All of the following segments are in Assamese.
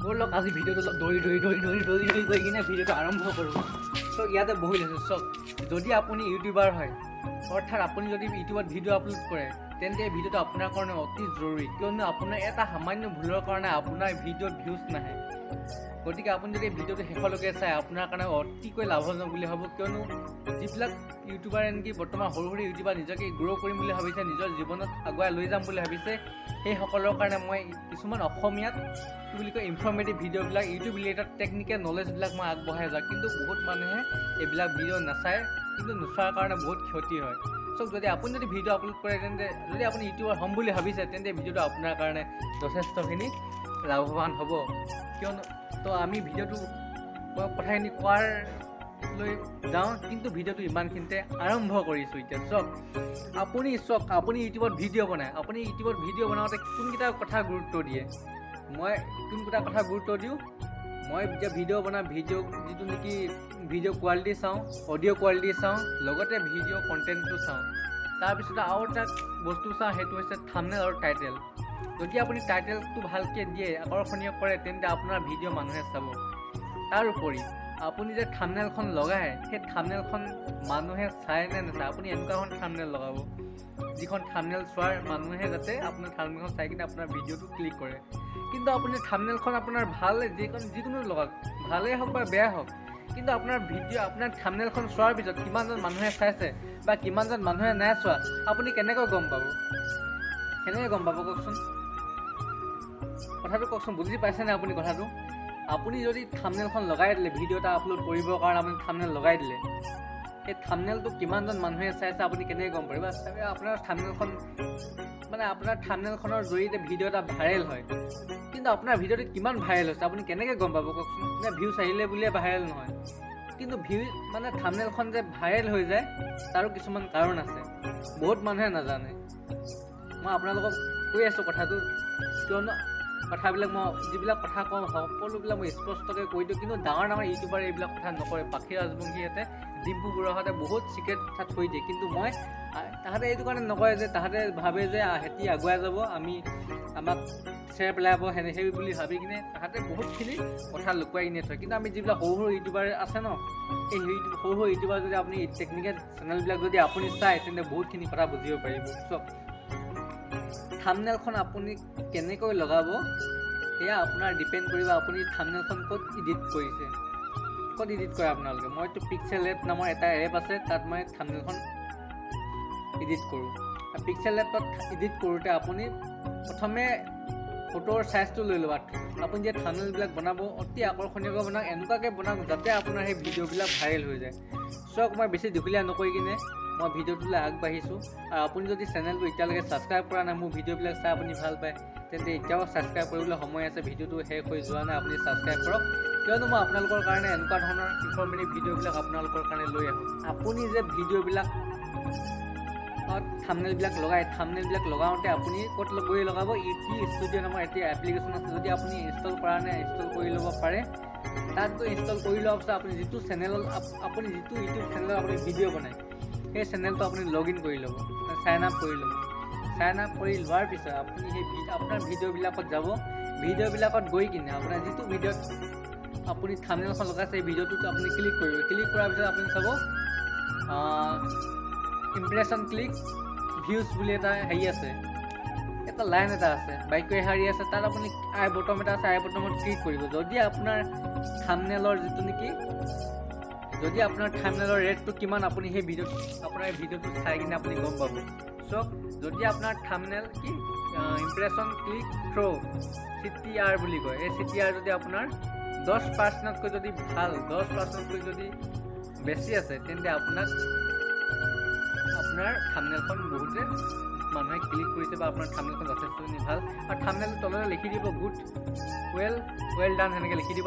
ব'লক আজি ভিডিঅ'টো দৌৰি গৈ কিনে ভিডিঅ'টো আৰম্ভ কৰোঁ। চ' ইয়াতে বহি লৈছোঁ। চাওক, যদি আপুনি ইউটিউবাৰ হয়, অৰ্থাৎ আপুনি যদি ইউটিউবত ভিডিঅ' আপলোড কৰে, তেন্তে এই ভিডিঅ'টো আপোনাৰ কাৰণে অতি জৰুৰী, কিয়নো আপোনাৰ এটা সামান্য ভুলৰ কাৰণে আপোনাৰ ভিডিঅ'ত ভিউজ নাহে। গতিকে আপুনি যদি ভিডিঅ'টো শেষলৈকে চাই আপোনাৰ কাৰণে অতিকৈ লাভজনক বুলি ভাবোঁ, কিয়নো যিবিলাক ইউটিউবাৰে নেকি বৰ্তমান সৰু সৰু ইউটিউবাৰ নিজকে গ্ৰ' কৰিম বুলি ভাবিছে, নিজৰ জীৱনত আগুৱাই লৈ যাম বুলি ভাবিছে, সেইসকলৰ কাৰণে মই কিছুমান অসমীয়াত কি বুলি কয় ইনফৰ্মেটিভ ভিডিঅ'বিলাক ইউটিউব ৰিলেটেড টেকনিকেল নলেজবিলাক মই আগবঢ়াই যাওঁ। কিন্তু বহুত মানুহে এইবিলাক ভিডিঅ' নাচায়, কিন্তু নোচোৱাৰ কাৰণে বহুত ক্ষতি হয়। চ' যদি আপুনি যদি ভিডিঅ' আপলোড কৰে, তেন্তে যদি আপুনি ইউটিউবাৰ হ'ম বুলি ভাবিছে, তেন্তে ভিডিঅ'টো আপোনাৰ কাৰণে যথেষ্টখিনি লাভৱান হ'ব। কিয়নো তো আমি ভিডিঅ'টো কথাখিনি কোৱাৰ লৈ যাওঁ, কিন্তু ভিডিঅ'টো ইমানখিনিতে আৰম্ভ কৰিছোঁ। এতিয়া চাওক, আপুনি ইউটিউবত ভিডিঅ' বনায়, আপুনি ইউটিউবত ভিডিঅ' বনাওঁতে কোনকেইটা কথা গুৰুত্ব দিয়ে? মই কোনকেইটা কথা গুৰুত্ব দিওঁ? মই যেতিয়া ভিডিঅ' বনাওঁ, ভিডিঅ' যিটো নেকি ভিডিঅ' কোৱালিটি চাওঁ, অডিঅ' কোৱালিটি চাওঁ, লগতে ভিডিঅ' কণ্টেণ্টটো চাওঁ। তাৰপিছতে আৰু এটা বস্তু চাওঁ, সেইটো হৈছে থাম্বনেইল আৰু টাইটেল। যদি আপুনি টাইটেলটো ভালকৈ দিয়ে, আকৰ্ষণীয় কৰে, তেন্তে আপোনাৰ ভিডিঅ' মানুহে চাব। তাৰোপৰি আপুনি যে থাম্বনেইলখন লগায়, সেই থাম্বনেইলখন মানুহে চায় নে নাচায়? আপুনি এনেকুৱা এখন থাম্বনেইল লগাব, যিখন থাম্বনেইল চোৱাৰ মানুহে যাতে আপোনাৰ থাম্বনেইলখন চাই কিনে আপোনাৰ ভিডিঅ'টো ক্লিক কৰে। কিন্তু আপুনি থাম্বনেইলখন আপোনাৰ ভাল যিকোনো লগাওক, ভালেই হওক বা বেয়া হওক, কিন্তু আপোনাৰ থাম্বনেইলখন চোৱাৰ পিছত কিমানজন মানুহে চাইছে বা কিমানজন মানুহে নাই চোৱা, আপুনি কেনেকৈ গম পাব? কওকচোন, কথাটো কওকচোন, বুজি পাইছেনে আপুনি কথাটো? আপুনি যদি থাম্বনেইলখন লগাই দিলে, ভিডিঅ' এটা আপলোড কৰিবৰ কাৰণে আপুনি থাম্বনেইল লগাই দিলে, সেই থাম্বনেইলটো কিমানজন মানুহে চাইছে আপুনি কেনেকৈ গম পাৰিব? আপোনাৰ থাম্বনেইলখনৰ জৰিয়তে ভিডিঅ' এটা ভাইৰেল হয়, কিন্তু আপোনাৰ ভিডিঅ'টো কিমান ভাইৰেল হৈছে আপুনি কেনেকৈ গম পাব কওকচোন? ভিউজ আহিলে বুলিয়ে ভাইৰেল নহয়, কিন্তু থাম্বনেইলখন যে ভাইৰেল হৈ যায়, তাৰো কিছুমান কাৰণ আছে, বহুত মানুহে নাজানে। মই আপোনালোকক কৈ আছোঁ কথাটো, কিয়নো কথাবিলাক মই যিবিলাক কথা কওঁ সকলোবিলাক মই স্পষ্টকৈ কৈ দিওঁ, কিন্তু ডাঙৰ ইউটিউবাৰে এইবিলাক কথা নকৰে। পাখি ৰাজবংশীহঁতে, ডিম্পু বৰুৱাহঁতে বহুত চিক্ৰেট কথা থৈ দিয়ে, কিন্তু তাহাঁতে এইটো কাৰণে নকয় যে তাহাঁতে ভাবে যে সিহঁতি আগুৱাই যাব, আমাক শ্বেয়াৰ পেলাব, সেই বুলি ভাবি কিনে তাহাঁতে বহুতখিনি কথা লুকুৱাই কিনে থয়। কিন্তু আমি যিবিলাক সৰু সৰু ইউটিউবাৰ আছে ন, সেই সৰু সৰু ইউটিউবাৰ যদি আপুনি টেকনিকেল চেনেলবিলাক যদি আপুনি চায়, তেন্তে বহুতখিনি কথা বুজিব পাৰিব। চব থাম্বনেইলখন আপুনি কেনেকৈ লগাব, সেয়া আপোনাৰ ডিপেণ্ড কৰিব আপুনি থাম্বনেইলখন ক'ত এডিট কৰিছে, ক'ত এডিট কৰে আপোনালোকে। মইতো পিক্সেল লেব নামৰ এটা এপ আছে, তাত মই থাম্বনেইলখন এডিট কৰোঁ। পিক্সেল লেবত এডিট কৰোঁতে আপুনি প্ৰথমে ফটোৰ চাইজটো লৈ ল'ব। আপুনি যে থাম্বনেইলবিলাক বনাব, অতি আকৰ্ষণীয়কৈ বনাওক, এনেকুৱাকৈ বনাওক যাতে আপোনাৰ সেই ভিডিঅ'বিলাক ভাইৰেল হৈ যায়। চাওক, মই বেছি দীঘলীয়া নকৰি কিনে মই ভিডিঅ'টোলৈ আগবাঢ়িছোঁ। আৰু আপুনি যদি চেনেলটো এতিয়ালৈকে ছাবস্ক্ৰাইব কৰা নাই, মোৰ ভিডিঅ'বিলাক চাই আপুনি ভাল পায়, তেন্তে এতিয়াও ছাবস্ক্ৰাইব কৰিবলৈ সময় আছে। ভিডিঅ'টো শেষ হৈ যোৱা নাই, আপুনি ছাবস্ক্ৰাইব কৰক, কিয়নো মই আপোনালোকৰ কাৰণে এনেকুৱা ধৰণৰ ইনফৰ্মেটিভ ভিডিঅ'বিলাক আপোনালোকৰ কাৰণে লৈ আহোঁ। আপুনি যে ভিডিঅ'বিলাক থাম্বনেইলবিলাক লগাওঁতে আপুনি ক'ত গৈ লগাব? ইউটি ষ্টুডিঅ' নামৰ এটি এপ্লিকেশ্যন আছে, যদি আপুনি ইনষ্টল কৰা নাই ইনষ্টল কৰি ল'ব পাৰে। তাত গৈ ইনষ্টল কৰি লোৱাৰ পিছত আপুনি যিটো ইউটিউব চেনেলত আপুনি ভিডিঅ' বনায়, সেই চেনেলটো আপুনি লগ ইন কৰি ল'ব, চাইন আপ কৰি ল'ব। চাইন আপ কৰি লোৱাৰ পিছত আপুনি আপোনাৰ ভিডিঅ'বিলাকত যাব। ভিডিঅ'বিলাকত গৈ কিনে আপোনাৰ যিটো ভিডিঅ'ত আপুনি থাম্বনেইলখন লগাইছে, সেই ভিডিঅ'টোত আপুনি ক্লিক কৰিব। ক্লিক কৰাৰ পিছত আপুনি চাব ইমপ্ৰেশ্যন ক্লিক ভিউজ বুলি এটা আছে, এটা লাইন এটা আছে, বাক্য এশাৰী আছে, তাত আপুনি আই বটম এটা আছে, আই বটমত ক্লিক কৰিব। যদি আপোনাৰ থাম্বনেইলৰ ৰেটটো কিমান, আপুনি সেই ভিডিঅ'টো চাই কিনে আপুনি গম পাব। চাওক, যদি আপোনাৰ thumbnail impression click through' CTR বুলি কয়, এই CTR যদি আপোনাৰ 10%তকৈ যদি ভাল, 10%তকৈ যদি বেছি আছে, তেন্তে আপোনাৰ থাম্বনেইলখন বহুতে মানুহে ক্লিক কৰিছে বা আপোনাৰ থাম্বনেইলখন যথেষ্টখিনি ভাল। আৰু থাম্বনেইলটো তললৈ লিখি দিব গুড, ৱেল ডান, সেনেকৈ লিখি দিব।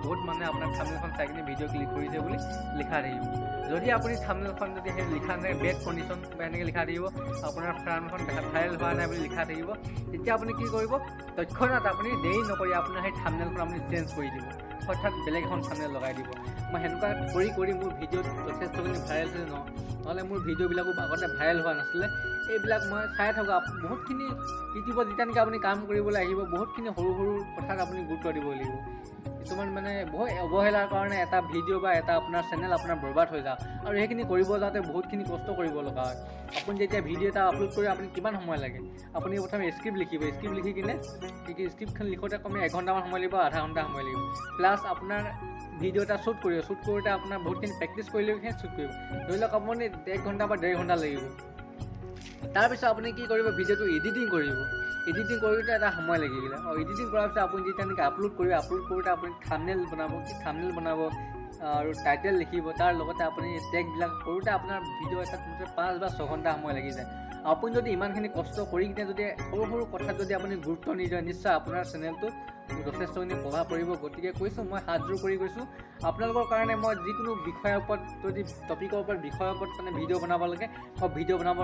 বহুত মানুহে আপোনাৰ থাম্বনেইলখন চাই কিনে ভিডিঅ' ক্লিক কৰিছে বুলি লিখা থাকিব। যদি আপুনি থাম্বনেইলখন যদি সেই লিখা নাই বেড কণ্ডিশ্যন বা এনেকৈ লিখা থাকিব, আপোনাৰ ফাৰ্মখন ভাইৰেল হোৱা নাই বুলি লিখা থাকিব, তেতিয়া আপুনি কি কৰিব? তৎক্ষণাত আপুনি দেৰি নকৰি আপোনাৰ সেই থাম্বনেইলখন আপুনি চেঞ্জ কৰি দিব, অৰ্থাৎ বেলেগ এখন থাম্বনেইল লগাই দিব। মই সেনেকুৱা কৰি মোৰ ভিডিঅ'ত যথেষ্টখিনি ভাইৰেল হৈছে নহ'লে মোৰ ভিডিঅ'বিলাকো আগতে ভাইৰেল হোৱা নাছিলে। এইবিলাক মই চাই থাকোঁ। বহুতখিনি ইউটিউবত যেতিয়া নেকি আপুনি কাম কৰিবলৈ আহিব, বহুতখিনি সৰু সৰু কথাত আপুনি গুৰুত্ব দিব লাগিব। কিছুমান মানে বহুত অৱহেলাৰ কাৰণে এটা ভিডিঅ' বা এটা আপোনাৰ চেনেল আপোনাৰ বৰবাদ হৈ যায়, আৰু সেইখিনি কৰিব যাওঁতে বহুতখিনি কষ্ট কৰিব লগা হয়। আপুনি যেতিয়া ভিডিঅ' এটা আপলোড কৰি আপুনি কিমান সময় লাগে, আপুনি প্ৰথমে স্ক্ৰিপ্ট লিখিব, স্ক্ৰিপ্ট লিখি কিনে স্ক্ৰিপ্টখন লিখোঁতে কমে 1 ঘণ্টামান সময় লাগিব, আধা ঘণ্টা সময় লাগিব। প্লাছ আপোনাৰ ভিডিঅ' এটা শ্বুট কৰিব, শ্বুট কৰোঁতে আপোনাৰ বহুতখিনি প্ৰেক্টিছ কৰিলেহে শ্বুট কৰিব। ধৰি লওক আপুনি 1 ঘণ্টা বা 1.5 ঘণ্টা লাগিব। তাৰপিছত আপুনি কি কৰিব, ভিডিঅ'টো এডিটিং কৰিব। এডিটিং কৰোঁতে এটা সময় লাগিলে, আৰু এডিটিং কৰাৰ পিছত আপুনি যেতিয়া নেকি আপলোড কৰিব, আপলোড কৰোঁতে আপুনি থাম্বনেইল বনাব আৰু টাইটেল লিখিব। তাৰ লগতে আপুনি টেগবিলাক কৰোঁতে আপোনাৰ ভিডিঅ' এটাত 5 বা 6 ঘণ্টা সময় লাগি যায়। আপুনি যদি ইমানখিনি কষ্ট কৰি কিনে যদি সৰু সৰু কথাত যদি আপুনি গুৰুত্ব নিদিয়ে, নিশ্চয় আপোনাৰ চেনেলটো যথেষ্টখিনি প্ৰভাৱ পৰিব। গতিকে কৈছোঁ, মই হাত জোৰ কৰি কৈছোঁ, আপোনালোকৰ কাৰণে মই যিকোনো বিষয়ৰ ওপৰত, যদি টপিকৰ ওপৰত মানে ভিডিঅ' বনাব লাগে, মই ভিডিঅ' বনাব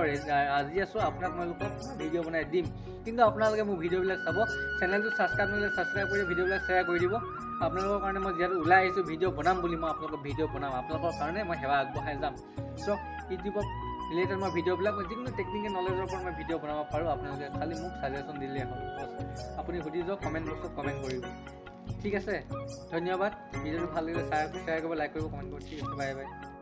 আজি আছোঁ। আপোনালোকক ভিডিঅ' বনাই দিম, কিন্তু আপোনালোকে মোৰ ভিডিঅ'বিলাক চাব। চেনেলটো ছাবস্ক্ৰাইব নকৰিলে ছাবস্ক্ৰাইব কৰি ভিডিঅ'বিলাক শ্বেয়াৰ কৰি দিব। আপোনালোকৰ কাৰণে মই যিহেতু ওলাই আহিছোঁ ভিডিঅ' বনাম বুলি, মই আপোনালোকক ভিডিঅ' বনাম, আপোনালোকৰ কাৰণে মই সেৱা আগবঢ়াই যাম। চ' ইউটিউবত ৰিলেটেড মই ভিডিঅ'বিলাক, যিকোনো টেকনিকেল নলেজৰ ওপৰত মই ভিডিঅ' বনাব পাৰোঁ। আপোনালোকে খালি মোক ছাজেশ্যন দিলেই হ'ল। আপুনি সুধি যাওক, কমেণ্ট বক্সত কমেণ্ট কৰিব। ঠিক আছে, ধন্যবাদ। ভিডিঅ'টো ভাল লাগিলে শ্বেয়াৰ কৰিব, লাইক কৰিব, কমেণ্ট কৰিব। ঠিক আছে, বাই বাই।